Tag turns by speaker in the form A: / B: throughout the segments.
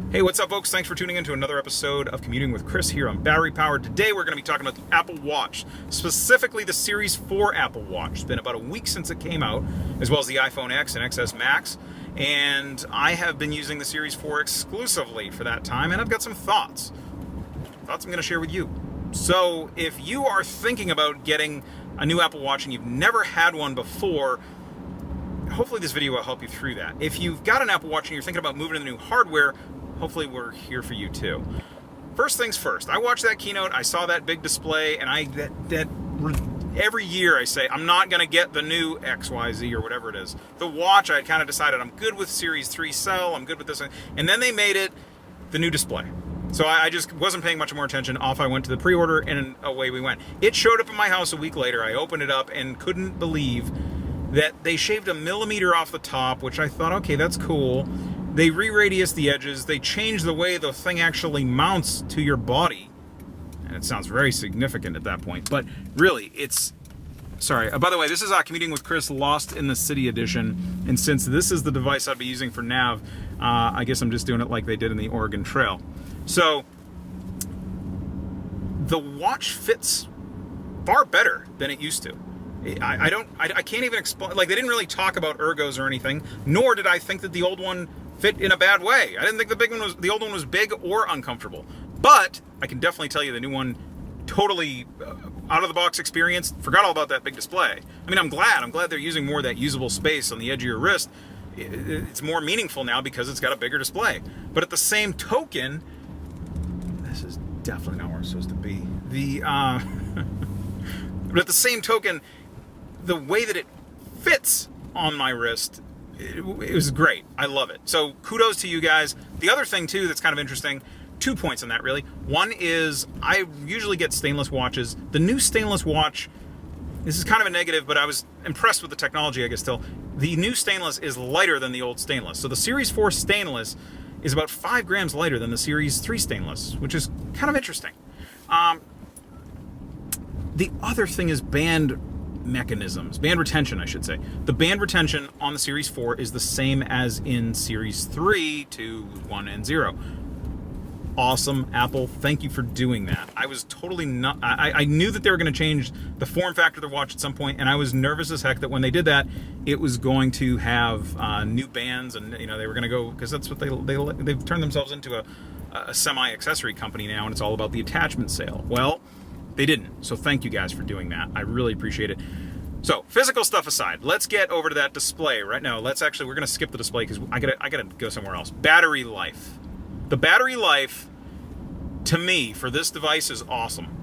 A: Hey, what's up, folks? Thanks for tuning in to another episode of Commuting with Chris here on Battery Powered. Today, we're going to be talking about the Apple Watch, specifically the Series 4 Apple Watch. It's been about a week since it came out, as well as the iPhone X and XS Max, and I have been using the Series 4 exclusively for that time, and I've got some thoughts I'm going to share with you. So, if you are thinking about getting a new Apple Watch and you've never had one before, hopefully this video will help you through that. If you've got an Apple Watch and you're thinking about moving to the new hardware, hopefully we're here for you too. First things first, I watched that keynote, I saw that big display, and every year I say, I'm not going to get the new XYZ or whatever it is. The watch, I had kind of decided I'm good with Series 3 cell, I'm good with this, and then they made it the new display. So I just wasn't paying much more attention. Off I went to the pre-order, and away we went. It showed up in my house a week later. I opened it up and couldn't believe that they shaved 1 millimeter off the top, which I thought, okay, that's cool. They re-radius the edges. They change the way the thing actually mounts to your body. And it sounds very significant at that point. But really, it's... Sorry. By the way, this is Commuting with Chris Lost in the City edition. And since this is the device I'd be using for nav, I guess I'm just doing it like they did in the Oregon Trail. So, the watch fits far better than it used to. I can't even explain, like, they didn't really talk about ergos or anything, nor did I think that the old one fit in a bad way. I didn't think the old one was big or uncomfortable. But I can definitely tell you the new one, totally out of the box experience. Forgot all about that big display. I mean, I'm glad they're using more of that usable space on the edge of your wrist. It's more meaningful now because it's got a bigger display. But at the same token, this is definitely not where I'm supposed to be. But at the same token, the way that it fits on my wrist, it was great. I love it. So kudos to you guys. The other thing too that's kind of interesting, 2 points on that really. One is I usually get stainless watches. The new stainless watch, this is kind of a negative, but I was impressed with the technology, I guess still. The new stainless is lighter than the old stainless. So the Series 4 stainless is about 5 grams lighter than the Series 3 stainless, which is kind of interesting. The other thing is band retention, I should say. The band retention on the Series 4 is the same as in Series 3 to 1 and 0. Awesome, Apple. Thank you for doing that. I was totally not... I knew that they were going to change the form factor of the watch at some point, and I was nervous as heck that when they did that, it was going to have new bands, and they were going to go... Because that's what they've turned themselves into a semi-accessory company now, and it's all about the attachment sale. Well, they didn't. So thank you guys for doing that. I really appreciate it. So, physical stuff aside, let's get over to that display right now. We're going to skip the display because I gotta go somewhere else. Battery life. The battery life, to me, for this device is awesome.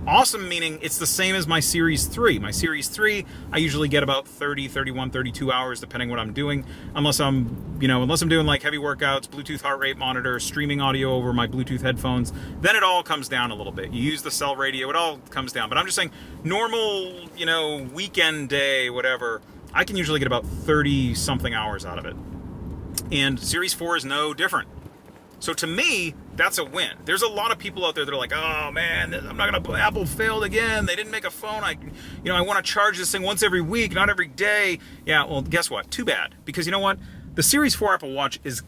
A: Awesome meaning it's the same as my Series 3. My Series 3, I usually get about 30, 31, 32 hours, depending what I'm doing. Unless I'm doing like heavy workouts, Bluetooth heart rate monitor, streaming audio over my Bluetooth headphones, then it all comes down a little bit. You use the cell radio, it all comes down. But I'm just saying, normal, weekend day, whatever, I can usually get about 30-something hours out of it. And Series 4 is no different. So to me, that's a win. There's a lot of people out there that are like, oh man, I'm not gonna, Apple failed again. They didn't make a phone. I want to charge this thing once every week, not every day. Yeah, well, guess what? Too bad. Because you know what? The Series 4 Apple Watch is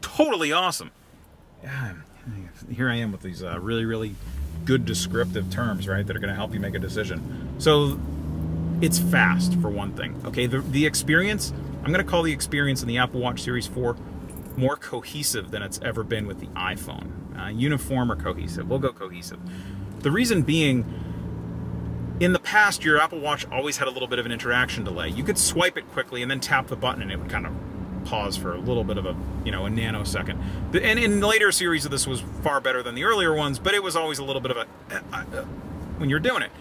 A: totally awesome. Yeah, here I am with these really, really good descriptive terms, right, that are gonna help you make a decision. So it's fast, for one thing. Okay, the experience, I'm gonna call the experience in the Apple Watch Series 4 more cohesive than it's ever been with the iPhone. Uniform or cohesive. We'll go cohesive. The reason being, in the past, your Apple Watch always had a little bit of an interaction delay. You could swipe it quickly and then tap the button and it would kind of pause for a little bit of a nanosecond. And in later series of this was far better than the earlier ones, but it was always a little bit of a when you're doing it.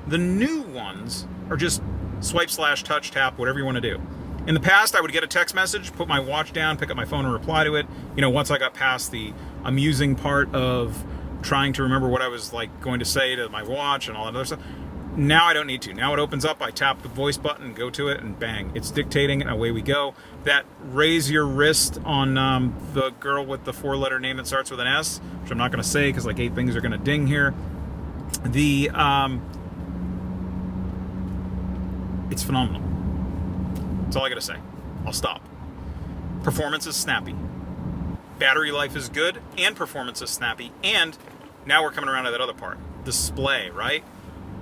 A: The new ones are just swipe / touch tap, whatever you want to do. In the past, I would get a text message, put my watch down, pick up my phone and reply to it. Once I got past the amusing part of trying to remember what I was going to say to my watch and all that other stuff. Now I don't need to. Now it opens up, I tap the voice button, go to it, and bang, it's dictating, and away we go. That raise your wrist on the girl with the 4-letter name that starts with an S, which I'm not going to say because 8 things are going to ding here. It's phenomenal. That's all I gotta say. I'll stop. Performance is snappy. battery life is good, and performance is snappy, and now we're coming around to that other part. Display, right?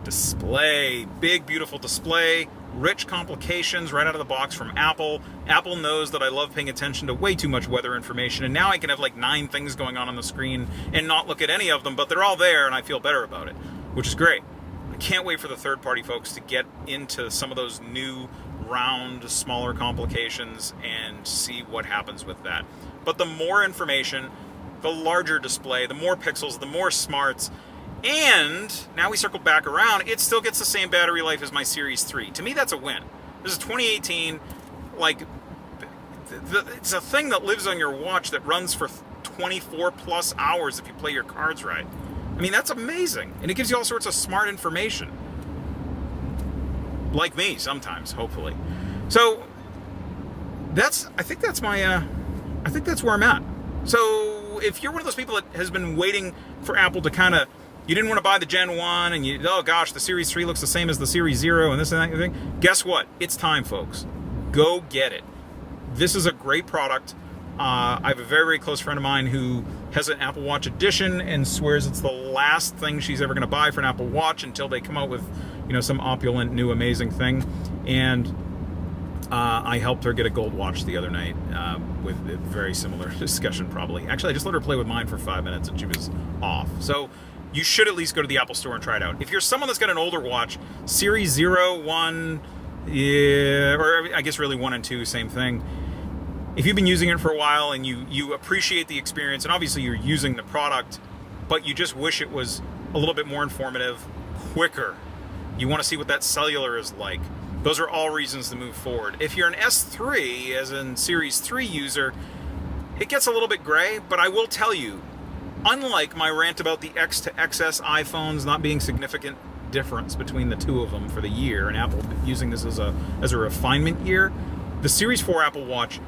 A: Display. Big, beautiful display. Rich complications right out of the box from Apple. Apple knows that I love paying attention to way too much weather information, and now I can have like 9 things going on the screen and not look at any of them, but they're all there, and I feel better about it, which is great. I can't wait for the third-party folks to get into some of those new, round, smaller complications and see what happens with that. But the more information, the larger display, the more pixels, the more smarts, and now we circle back around, it still gets the same battery life as my Series 3. To me, that's a win. This is 2018. Like, it's a thing that lives on your watch that runs for 24 plus hours if you play your cards right. I mean, that's amazing. And it gives you all sorts of smart information. Like me, sometimes, hopefully. So, I think that's where I'm at. So, if you're one of those people that has been waiting for Apple to kind of, you didn't want to buy the Gen 1, and oh gosh, the Series 3 looks the same as the Series 0, and this and that thing, guess what? It's time, folks. Go get it. This is a great product. I have a very, very close friend of mine who has an Apple Watch Edition and swears it's the last thing she's ever going to buy for an Apple Watch until they come out with, some opulent, new, amazing thing. And I helped her get a gold watch the other night with a very similar discussion, probably. Actually, I just let her play with mine for 5 minutes, and she was off. So you should at least go to the Apple Store and try it out. If you're someone that's got an older watch, Series 0, 1, yeah, or I guess really 1 and 2, same thing. If you've been using it for a while and you appreciate the experience, and obviously you're using the product, but you just wish it was a little bit more informative, quicker, you want to see what that cellular is like, those are all reasons to move forward. If you're an S3, as in Series 3 user, it gets a little bit gray, but I will tell you, unlike my rant about the X to XS iPhones not being significant difference between the two of them for the year, and Apple using this as a refinement year, the Series 4 Apple Watch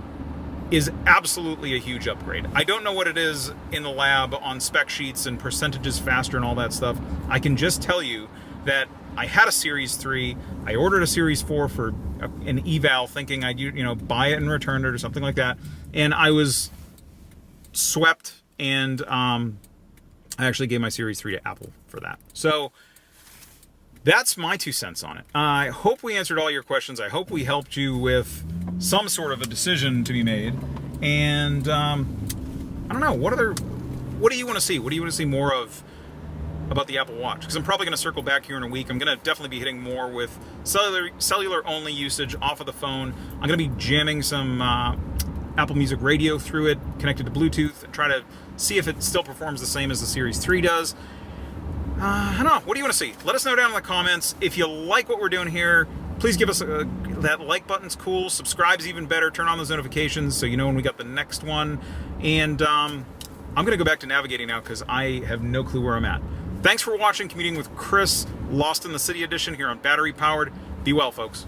A: is absolutely a huge upgrade. I don't know what it is in the lab on spec sheets and percentages faster and all that stuff. I can just tell you that I had a Series 3, I ordered a Series 4 for an eval thinking I'd buy it and return it or something like that, and I was swept, and I actually gave my Series 3 to Apple for that. So that's my 2 cents on it. I hope we answered all your questions. I hope we helped you with some sort of a decision to be made. And I don't know, what do you want to see? What do you want to see more of about the Apple Watch? Because I'm probably going to circle back here in a week. I'm going to definitely be hitting more with cellular only usage off of the phone. I'm going to be jamming some Apple Music Radio through it, connected to Bluetooth, and try to see if it still performs the same as the Series 3 does. I don't know. What do you want to see? Let us know down in the comments. If you like what we're doing here, please give us that like button's cool. Subscribe's even better. Turn on those notifications so you know when we got the next one. And I'm going to go back to navigating now because I have no clue where I'm at. Thanks for watching Commuting with Chris, Lost in the City edition here on Battery Powered. Be well, folks.